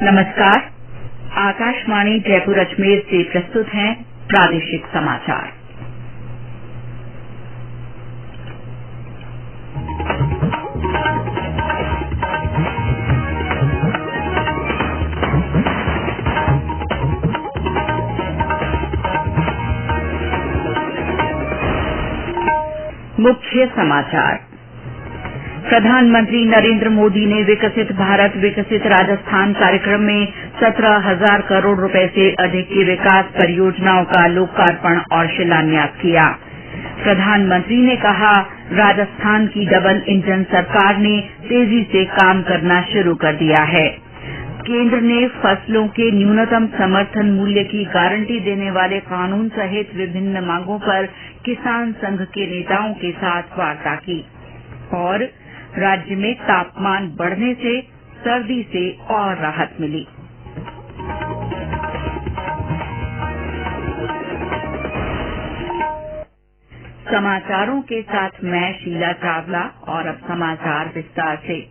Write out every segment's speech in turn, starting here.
नमस्कार। आकाशवाणी जयपुर अजमेर से प्रस्तुत हैं प्रादेशिक समाचार। मुख्य समाचार। प्रधानमंत्री नरेंद्र मोदी ने विकसित भारत विकसित राजस्थान कार्यक्रम में 17,000 करोड़ रुपए से अधिक की विकास परियोजनाओं का लोकार्पण और शिलान्यास किया। प्रधानमंत्री ने कहा, राजस्थान की डबल इंजन सरकार ने तेजी से काम करना शुरू कर दिया है। केंद्र ने फसलों के न्यूनतम समर्थन मूल्य की गारंटी देने वाले कानून सहित विभिन्न मांगों पर किसान संघ के नेताओं के साथ वार्ता की। और राज्य में तापमान बढ़ने से सर्दी से और राहत मिली। समाचारों के साथ मैं शीला चावला और अब समाचार विस्तार से।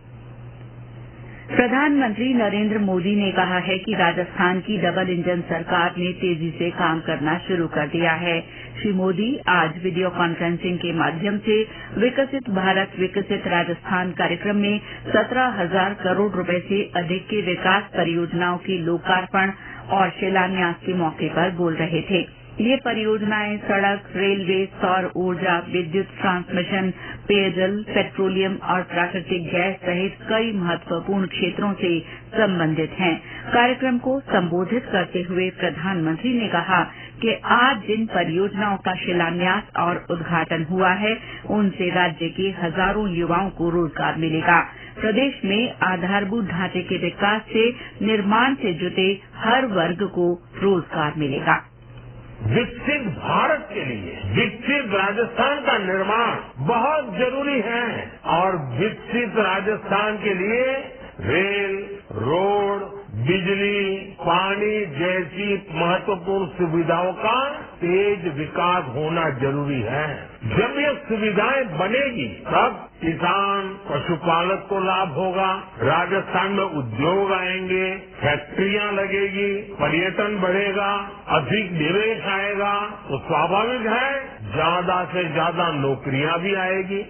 प्रधानमंत्री नरेंद्र मोदी ने कहा है कि राजस्थान की डबल इंजन सरकार ने तेजी से काम करना शुरू कर दिया है। श्री मोदी आज वीडियो कॉन्फ्रेंसिंग के माध्यम से विकसित भारत विकसित राजस्थान कार्यक्रम में 17,000 करोड़ रुपए से अधिक की विकास परियोजनाओं के लोकार्पण और शिलान्यास के मौके पर बोल रहे थे। ये परियोजनाएं सड़क, रेलवे, सौर ऊर्जा, विद्युत ट्रांसमिशन, पेयजल, पेट्रोलियम और प्राकृतिक गैस सहित कई महत्वपूर्ण क्षेत्रों से संबंधित हैं। कार्यक्रम को संबोधित करते हुए प्रधानमंत्री ने कहा कि आज जिन परियोजनाओं का शिलान्यास और उद्घाटन हुआ है, उनसे राज्य के हजारों युवाओं को रोजगार मिलेगा। प्रदेश में आधारभूत ढांचे के विकास से निर्माण से जुटे हर वर्ग को रोजगार मिलेगा। विकसित भारत के लिए विकसित राजस्थान का निर्माण बहुत जरूरी है और विकसित राजस्थान के लिए रेल, रोड, बिजली, पानी जैसी महत्वपूर्ण सुविधाओं का तेज विकास होना जरूरी है। जब ये सुविधाएं बनेगी तब किसान, पशुपालक को लाभ होगा, राजस्थान में उद्योग आएंगे, फैक्ट्रियां लगेगी, पर्यटन बढ़ेगा, अधिक निवेश आएगा, तो स्वाभाविक है ज्यादा से ज्यादा नौकरियां भी आएगी।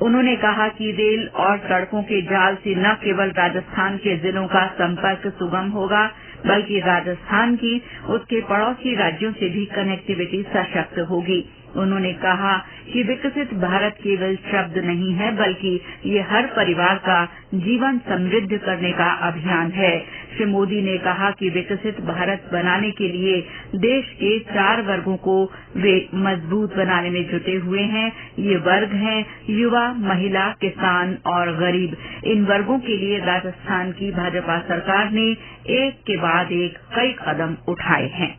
उन्होंने कहा कि रेल और सड़कों के जाल से न केवल राजस्थान के जिलों का संपर्क सुगम होगा, बल्कि राजस्थान की उसके पड़ोसी राज्यों से भी कनेक्टिविटी सशक्त होगी। उन्होंने कहा कि विकसित भारत केवल शब्द नहीं है, बल्कि ये हर परिवार का जीवन समृद्ध करने का अभियान है। श्री मोदी ने कहा कि विकसित भारत बनाने के लिए देश के 4 वर्गों को वे मजबूत बनाने में जुटे हुए हैं। ये वर्ग हैं युवा, महिला, किसान और गरीब। इन वर्गों के लिए राजस्थान की भाजपा सरकार ने एक के बाद एक कई कदम उठाए हैं।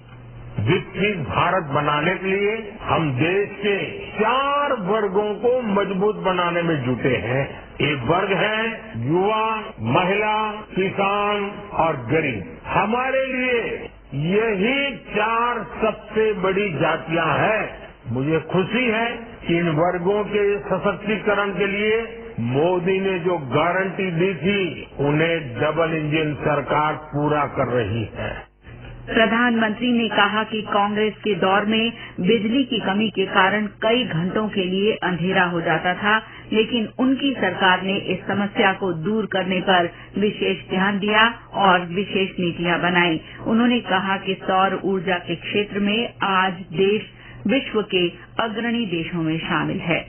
विकसित भारत बनाने के लिए हम देश के 4 वर्गों को मजबूत बनाने में जुटे हैं। एक वर्ग है युवा, महिला, किसान और गरीब। हमारे लिए यही 4 सबसे बड़ी जातियां हैं। मुझे खुशी है कि इन वर्गों के सशक्तिकरण के लिए मोदी ने जो गारंटी दी थी, उन्हें डबल इंजन सरकार पूरा कर रही है। प्रधानमंत्री ने कहा कि कांग्रेस के दौर में बिजली की कमी के कारण कई घंटों के लिए अंधेरा हो जाता था, लेकिन उनकी सरकार ने इस समस्या को दूर करने पर विशेष ध्यान दिया और विशेष नीतियां बनाई। उन्होंने कहा कि सौर ऊर्जा के क्षेत्र में आज देश विश्व के अग्रणी देशों में शामिल है।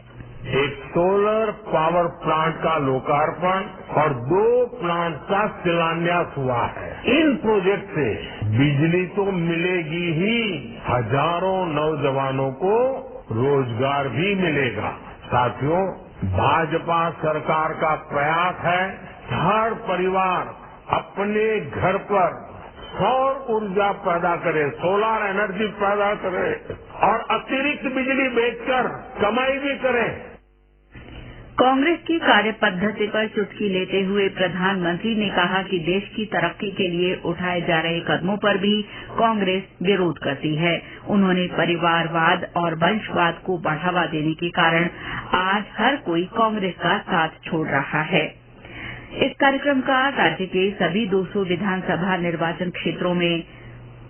एक सोलर पावर प्लांट का लोकार्पण और 2 प्लांट का शिलान्यास हुआ है। इन प्रोजेक्ट से बिजली तो मिलेगी ही, हजारों नौजवानों को रोजगार भी मिलेगा। साथियों, भाजपा सरकार का प्रयास है हर परिवार अपने घर पर सौर ऊर्जा पैदा करे, सोलर एनर्जी पैदा करे और अतिरिक्त बिजली बेचकर कमाई भी करे। कांग्रेस की कार्य पद्धति पर चुटकी लेते हुए प्रधानमंत्री ने कहा कि देश की तरक्की के लिए उठाए जा रहे कदमों पर भी कांग्रेस विरोध करती है। उन्होंने परिवारवाद और वंशवाद को बढ़ावा देने के कारण आज हर कोई कांग्रेस का साथ छोड़ रहा है। इस कार्यक्रम का राज्य के सभी 200 विधानसभा निर्वाचन क्षेत्रों में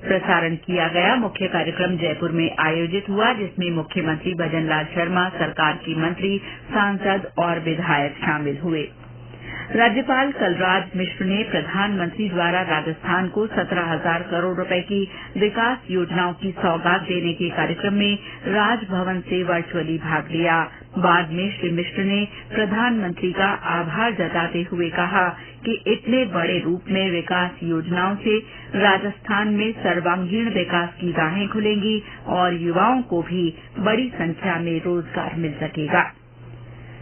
प्रसारण किया गया। मुख्य कार्यक्रम जयपुर में आयोजित हुआ, जिसमें मुख्यमंत्री भजनलाल शर्मा, सरकार की मंत्री, सांसद और विधायक शामिल हुए। राज्यपाल कलराज मिश्र ने प्रधानमंत्री द्वारा राजस्थान को 17,000 करोड़ रुपए की विकास योजनाओं की सौगात देने के कार्यक्रम में राजभवन से वर्चुअली भाग लिया। बाद में श्री मिश्र ने प्रधानमंत्री का आभार जताते हुए कहा कि इतने बड़े रूप में विकास योजनाओं से राजस्थान में सर्वांगीण विकास की राहें खुलेंगी और युवाओं को भी बड़ी संख्या में रोजगार मिल सकेगा।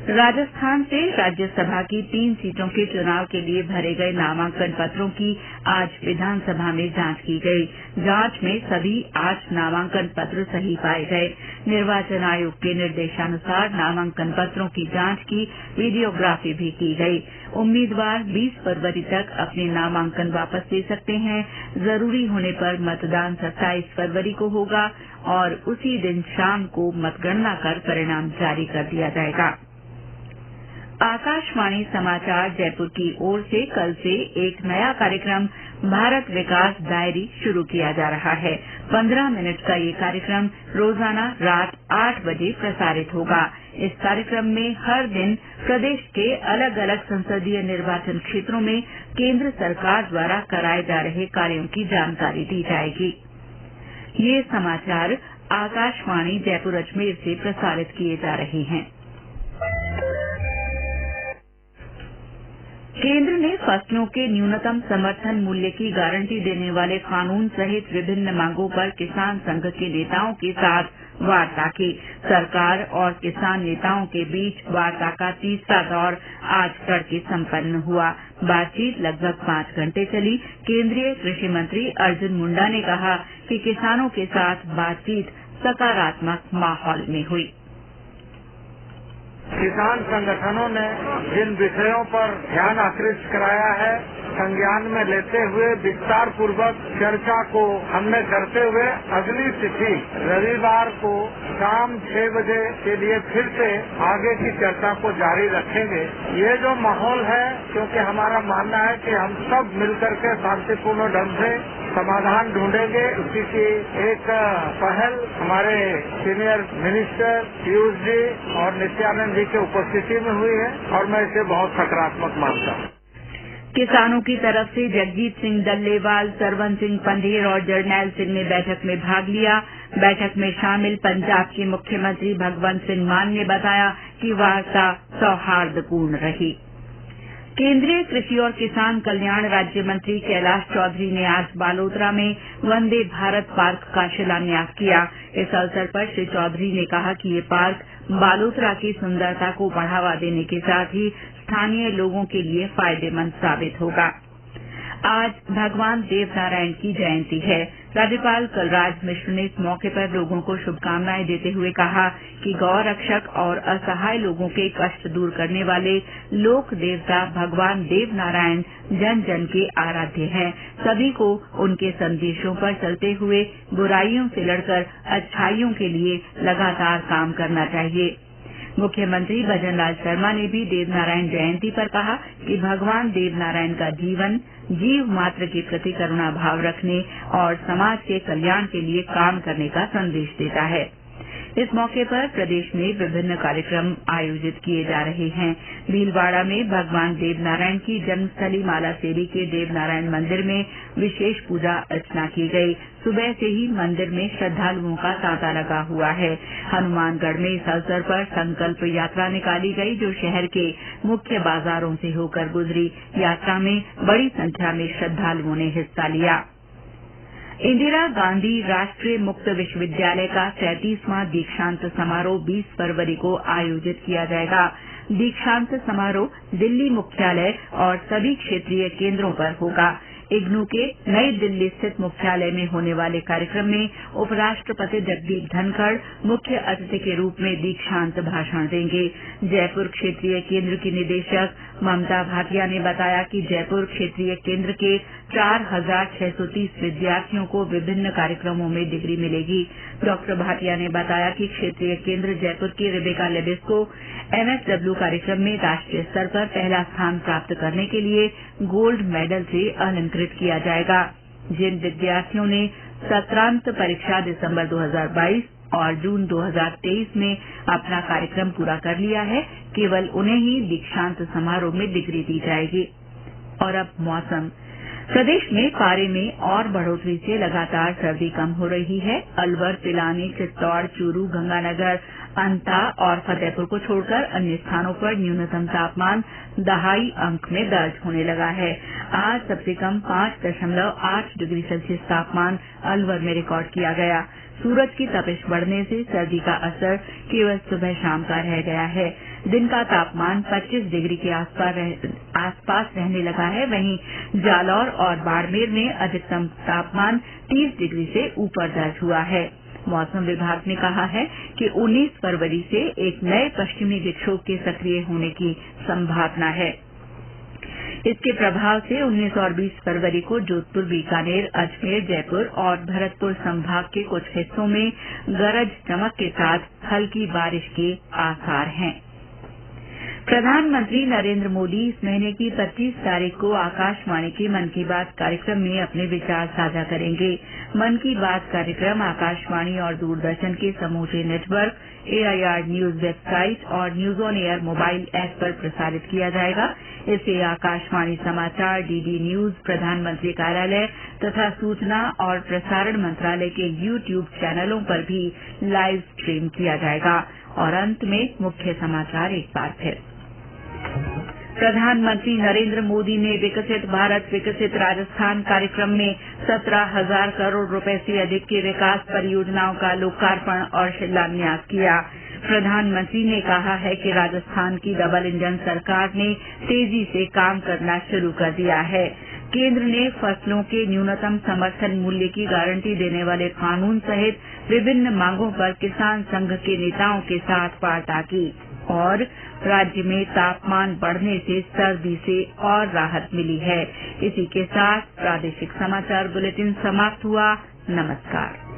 राजस्थान से राज्यसभा की 3 सीटों के चुनाव के लिए भरे गए नामांकन पत्रों की आज विधानसभा में जांच की गई। जांच में सभी 8 नामांकन पत्र सही पाए गए। निर्वाचन आयोग के निर्देशानुसार नामांकन पत्रों की जांच की वीडियोग्राफी भी की गई। उम्मीदवार 20 फरवरी तक अपने नामांकन वापस ले सकते हैं। जरूरी होने पर मतदान 27 फरवरी को होगा और उसी दिन शाम को मतगणना कर परिणाम जारी कर दिया जाएगा। आकाशवाणी समाचार जयपुर की ओर से कल से एक नया कार्यक्रम भारत विकास डायरी शुरू किया जा रहा है। 15 मिनट का ये कार्यक्रम रोजाना रात 8 बजे प्रसारित होगा। इस कार्यक्रम में हर दिन प्रदेश के अलग अलग संसदीय निर्वाचन क्षेत्रों में केंद्र सरकार द्वारा कराए जा रहे कार्यों की जानकारी दी जाएगी। ये समाचार आकाशवाणी जयपुर अजमेर से प्रसारित किए जा रहे हैं। केंद्र ने फसलों के न्यूनतम समर्थन मूल्य की गारंटी देने वाले कानून सहित विभिन्न मांगों पर किसान संघ के नेताओं के साथ वार्ता की। सरकार और किसान नेताओं के बीच वार्ता का तीसरा दौर आज तड़के संपन्न हुआ। बातचीत लगभग 5 घंटे चली। केंद्रीय कृषि मंत्री अर्जुन मुंडा ने कहा कि किसानों के साथ बातचीत सकारात्मक माहौल में हुई। किसान संगठनों ने जिन विषयों पर ध्यान आकृष्ट कराया है, संज्ञान में लेते हुए विस्तार पूर्वक चर्चा को हमने करते हुए अगली तिथि रविवार को शाम 6 बजे के लिए फिर से आगे की चर्चा को जारी रखेंगे। ये जो माहौल है, क्योंकि हमारा मानना है कि हम सब मिलकर के शांतिपूर्ण ढंग से समाधान ढूंढेंगे, उसी की एक पहल हमारे सीनियर मिनिस्टर पीयूष जी और नित्यानंद जी की उपस्थिति में हुई है और मैं इसे बहुत सकारात्मक मानता हूँ। किसानों की तरफ से जगजीत सिंह डल्लेवाल, सरवन सिंह पंधेर और जरनैल सिंह ने बैठक में भाग लिया। बैठक में शामिल पंजाब के मुख्यमंत्री भगवंत सिंह मान ने बताया कि वार्ता सौहार्दपूर्ण रही। केंद्रीय कृषि और किसान कल्याण राज्य मंत्री कैलाश चौधरी ने आज बालोतरा में वंदे भारत पार्क का शिलान्यास किया। इस अवसर पर श्री चौधरी ने कहा कि ये पार्क बालोतरा की सुंदरता को बढ़ावा देने के साथ ही स्थानीय लोगों के लिए फायदेमंद साबित होगा। आज भगवान देवनारायण की जयंती है। राज्यपाल कलराज मिश्र ने इस मौके पर लोगों को शुभकामनाएं देते हुए कहा कि गौ रक्षक और असहाय लोगों के कष्ट दूर करने वाले लोक देवता भगवान देवनारायण जन जन के आराध्य हैं। सभी को उनके संदेशों पर चलते हुए बुराइयों से लड़कर अच्छाइयों के लिए लगातार काम करना चाहिए। मुख्यमंत्री भजनलाल शर्मा ने भी देवनारायण जयंती पर कहा कि भगवान देवनारायण का जीवन जीव मात्र के प्रति करुणा भाव रखने और समाज के कल्याण के लिए काम करने का संदेश देता है। इस मौके पर प्रदेश में विभिन्न कार्यक्रम आयोजित किए जा रहे हैं। भीलवाड़ा में भगवान देवनारायण की जन्मस्थली मालासेरी के देवनारायण मंदिर में विशेष पूजा अर्चना की गई। सुबह से ही मंदिर में श्रद्धालुओं का तांता लगा हुआ है। हनुमानगढ़ में इस अवसर पर संकल्प यात्रा निकाली गई, जो शहर के मुख्य बाजारों से होकर गुजरी। यात्रा में बड़ी संख्या में श्रद्धालुओं ने हिस्सा लिया। इंदिरा गांधी राष्ट्रीय मुक्त विश्वविद्यालय का 37वां दीक्षांत समारोह 20 फरवरी को आयोजित किया जाएगा। दीक्षांत समारोह दिल्ली मुख्यालय और सभी क्षेत्रीय केंद्रों पर होगा। इग्नू के नई दिल्ली स्थित मुख्यालय में होने वाले कार्यक्रम में उपराष्ट्रपति जगदीप धनखड़ मुख्य अतिथि के रूप में दीक्षांत भाषण देंगे। जयपुर क्षेत्रीय केंद्र की निदेशक ममता भाटिया ने बताया कि जयपुर क्षेत्रीय केंद्र के 4,630 विद्यार्थियों को विभिन्न कार्यक्रमों में डिग्री मिलेगी। डॉक्टर भाटिया ने बताया कि क्षेत्रीय केंद्र जयपुर की रेबेका लेविस को एमएसडब्ल्यू कार्यक्रम में राष्ट्रीय स्तर पर पहला स्थान प्राप्त करने के लिए गोल्ड मेडल से अलंकृत किया जाएगा। जिन विद्यार्थियों ने सत्रांत परीक्षा दिसंबर 2022 और जून 2023 में अपना कार्यक्रम पूरा कर लिया है, केवल उन्हें ही दीक्षांत समारोह में डिग्री दी जाएगी। और अब मौसम। प्रदेश में पारे में और बढ़ोतरी से लगातार सर्दी कम हो रही है। अलवर, पिलानी, चित्तौड़, चूरू, गंगानगर, अंता और फतेहपुर को छोड़कर अन्य स्थानों पर न्यूनतम तापमान 0.5 अंक में दर्ज होने लगा है। आज सबसे कम 5.8 डिग्री सेल्सियस तापमान अलवर में रिकॉर्ड किया गया। सूरज की तपिश बढ़ने से सर्दी का असर केवल सुबह शाम का रह गया है। दिन का तापमान 25 डिग्री के आसपास रहने लगा है। वहीं जालौर और बाड़मेर में अधिकतम तापमान 30 डिग्री से ऊपर दर्ज हुआ है। मौसम विभाग ने कहा है कि 19 फरवरी से एक नए पश्चिमी विक्षोभ के सक्रिय होने की संभावना है। इसके प्रभाव से 19 और 20 फरवरी को जोधपुर, बीकानेर, अजमेर, जयपुर और भरतपुर संभाग के कुछ हिस्सों में गरज चमक के साथ हल्की बारिश के आसार हैं। प्रधानमंत्री नरेंद्र मोदी इस महीने की 25 तारीख को आकाशवाणी के मन की बात कार्यक्रम में अपने विचार साझा करेंगे। मन की बात कार्यक्रम आकाशवाणी और दूरदर्शन के समूचे नेटवर्क, AIR न्यूज वेबसाइट और news on air mobile app पर प्रसारित किया जाएगा। इसे आकाशवाणी समाचार, DD न्यूज, प्रधानमंत्री कार्यालय तथा सूचना और प्रसारण मंत्रालय के YouTube चैनलों पर भी लाइव स्ट्रीम किया जाएगा। और अंत में मुख्य समाचार एक बार फिर। प्रधानमंत्री नरेंद्र मोदी ने विकसित भारत विकसित राजस्थान कार्यक्रम में 17,000 करोड़ रुपए से अधिक की विकास परियोजनाओं का लोकार्पण और शिलान्यास किया। प्रधानमंत्री ने कहा है कि राजस्थान की डबल इंजन सरकार ने तेजी से काम करना शुरू कर दिया है। केंद्र ने फसलों के न्यूनतम समर्थन मूल्य की गारंटी देने वाले कानून सहित विभिन्न मांगों पर किसान संघ के नेताओं के साथ वार्ता की। और राज्य में तापमान बढ़ने से सर्दी से और राहत मिली है। इसी के साथ प्रादेशिक समाचार बुलेटिन समाप्त हुआ। नमस्कार।